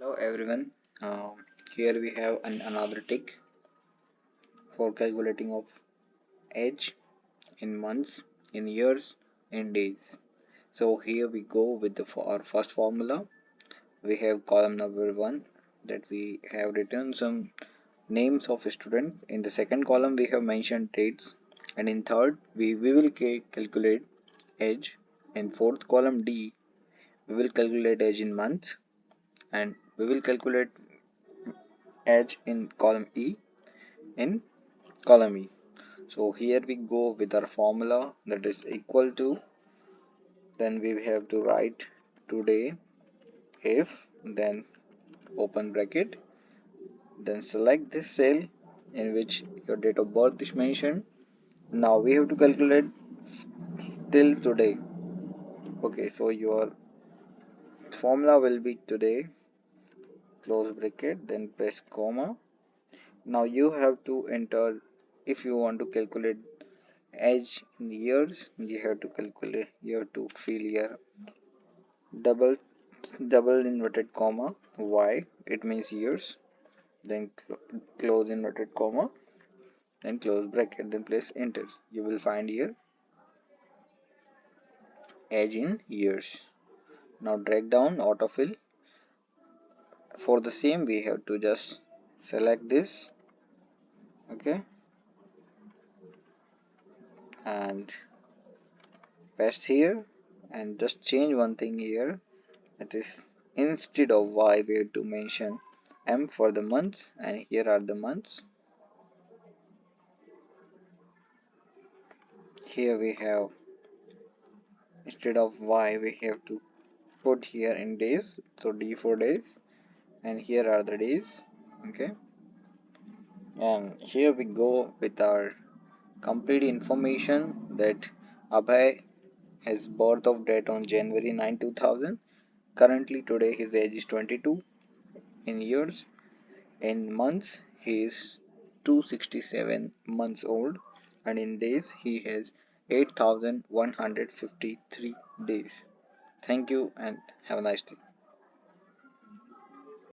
Hello everyone. Here we have another tick for calculating of age in months, in years, in days. So here we go with our first formula. We have column number 1 that we have written some names of a student. In the second column we have mentioned dates, and in third we will calculate age. In fourth column D we will calculate age in months, and we will calculate age in column E in column E. So here we go with our formula, that is equal to, then we have to write today if, then open bracket, then select this cell in which your date of birth is mentioned. Now we have to calculate till today. Okay, so your formula will be today, close bracket, then press comma. Now you have to enter, if you want to calculate age in years, you have to fill here double inverted comma y, it means years, then close inverted comma, then close bracket, then press enter. You will find here age in years. Now drag down autofill. For the same we have to just select this, okay, and paste here, and just change one thing here, that is instead of y we have to mention m for the months, and here are the months. Here we have, instead of y we have to put here in days, so d for days, and here are the days, okay. And here we go with our complete information that Abhay has birth of date on January 9 2000. Currently today his age is 22. In years, in months he is 267 months old, and in days he has 8153 days. Thank you and have a nice day.